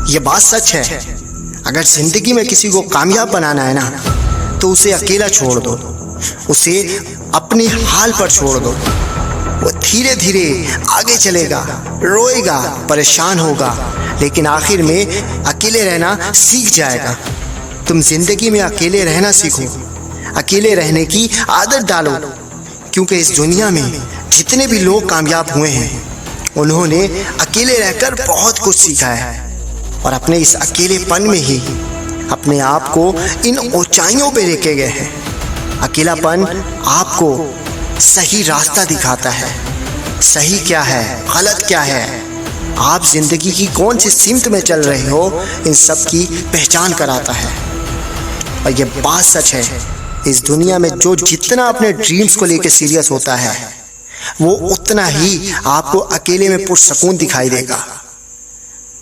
ये बात सच है, अगर जिंदगी में किसी को कामयाब बनाना है ना, तो उसे अकेला छोड़ दो, उसे अपने हाल पर छोड़ दो। वो धीरे धीरे आगे चलेगा, रोएगा, परेशान होगा, लेकिन आखिर में अकेले रहना सीख जाएगा। तुम जिंदगी में अकेले रहना सीखो, अकेले रहने की आदत डालो, क्योंकि इस दुनिया में जितने भी लोग कामयाब हुए हैं उन्होंने अकेले रहकर बहुत कुछ सीखा है, और अपने इस अकेलेपन में ही अपने आप को इन ऊंचाइयों पे लेके गए हैं। अकेलापन आपको सही रास्ता दिखाता है, सही क्या है, गलत क्या है, आप जिंदगी की कौन सी सिमत में चल रहे हो, इन सब की पहचान कराता है। और ये बात सच है, इस दुनिया में जो जितना अपने ड्रीम्स को लेकर सीरियस होता है वो उतना ही आपको अकेले में पुरसकून दिखाई देगा।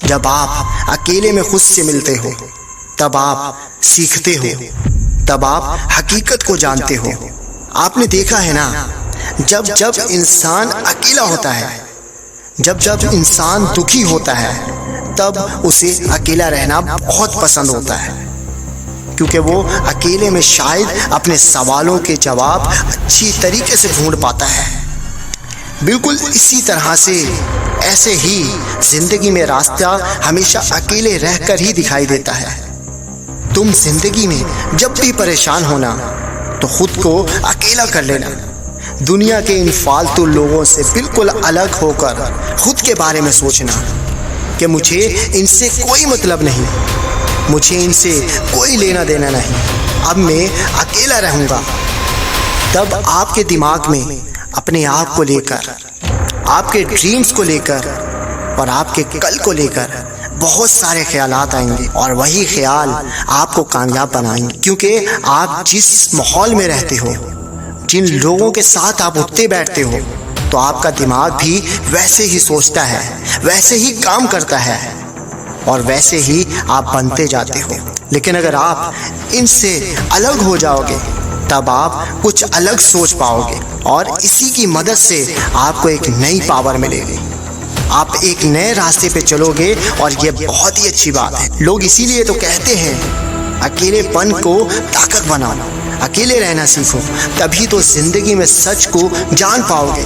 जब आप अकेले में खुद से मिलते हो तब आप सीखते हो, तब आप हकीकत को जानते हो। आपने देखा है ना, जब जब इंसान अकेला होता है, जब जब इंसान दुखी होता है, तब उसे अकेला रहना बहुत पसंद होता है, क्योंकि वो अकेले में शायद अपने सवालों के जवाब अच्छी तरीके से ढूंढ पाता है। बिल्कुल इसी तरह से ऐसे ही जिंदगी में रास्ता हमेशा अकेले रहकर ही दिखाई देता है। तुम जिंदगी में जब भी परेशान होना तो खुद को अकेला कर लेना, दुनिया के इन फालतू लोगों से बिल्कुल अलग होकर खुद के बारे में सोचना कि मुझे इनसे कोई मतलब नहीं, मुझे इनसे कोई लेना देना नहीं, अब मैं अकेला रहूँगा। तब आपके दिमाग में अपने आप को लेकर, आपके ड्रीम्स को लेकर और आपके कल को लेकर बहुत सारे ख्यालात आएंगे, और वही ख्याल आपको कामयाब बनाएंगे। क्योंकि आप जिस माहौल में रहते हो, जिन लोगों के साथ आप उठते बैठते हो, तो आपका दिमाग भी वैसे ही सोचता है, वैसे ही काम करता है, और वैसे ही आप बनते जाते हो। लेकिन अगर आप इनसे अलग हो जाओगे तब आप कुछ अलग सोच पाओगे, और इसी की मदद से आपको एक नई पावर मिलेगी। आप एक नए रास्ते पे चलोगे, और ये बहुत ही अच्छी बात है। लोग इसीलिए तो कहते हैं अकेलेपन को ताकत बनाओ, अकेले रहना सीखो, तभी तो जिंदगी में सच को जान पाओगे,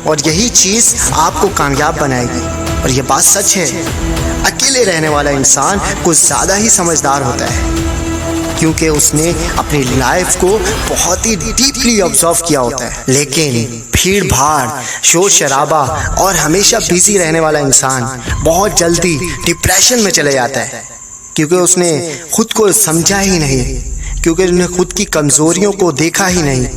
और यही चीज़ आपको कामयाब बनाएगी। और ये बात सच है, अकेले रहने वाला इंसान कुछ ज़्यादा ही समझदार होता है, क्योंकि उसने अपनी लाइफ को बहुत ही डीपली ऑब्जर्व किया होता है। लेकिन भीड़ भाड़, शोर शराबा और हमेशा बिजी रहने वाला इंसान बहुत जल्दी डिप्रेशन में चले जाता है, क्योंकि उसने खुद को समझा ही नहीं, क्योंकि उसने खुद की कमज़ोरियों को देखा ही नहीं।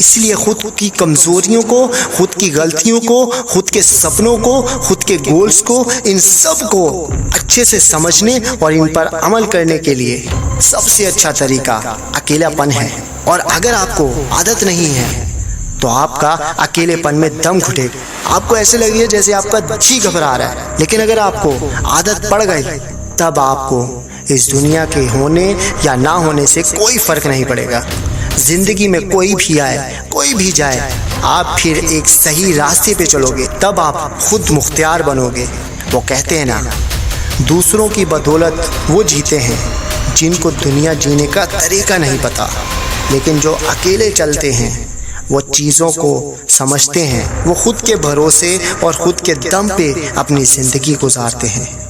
इसलिए खुद की कमज़ोरियों को, खुद की गलतियों को, खुद के सपनों को, खुद के गोल्स को, इन सब को अच्छे से समझने और इन पर अमल करने के लिए सबसे अच्छा तरीका अकेलापन है। और अगर आपको आदत नहीं है तो आपका अकेलेपन में दम घुटेगा, आपको ऐसे लगेगा जैसे आपका जी घबरा रहा है। लेकिन अगर आपको आदत पड़ गई तब आपको इस दुनिया के होने या ना होने से कोई फ़र्क नहीं पड़ेगा। जिंदगी में कोई भी आए, कोई भी जाए, आप फिर एक सही रास्ते पे चलोगे, तब आप खुद मुख्तियार बनोगे। वो कहते हैं ना, दूसरों की बदौलत वो जीते हैं जिनको दुनिया जीने का तरीका नहीं पता, लेकिन जो अकेले चलते हैं वो चीज़ों को समझते हैं, वो खुद के भरोसे और खुद के दम पे अपनी ज़िंदगी गुजारते हैं।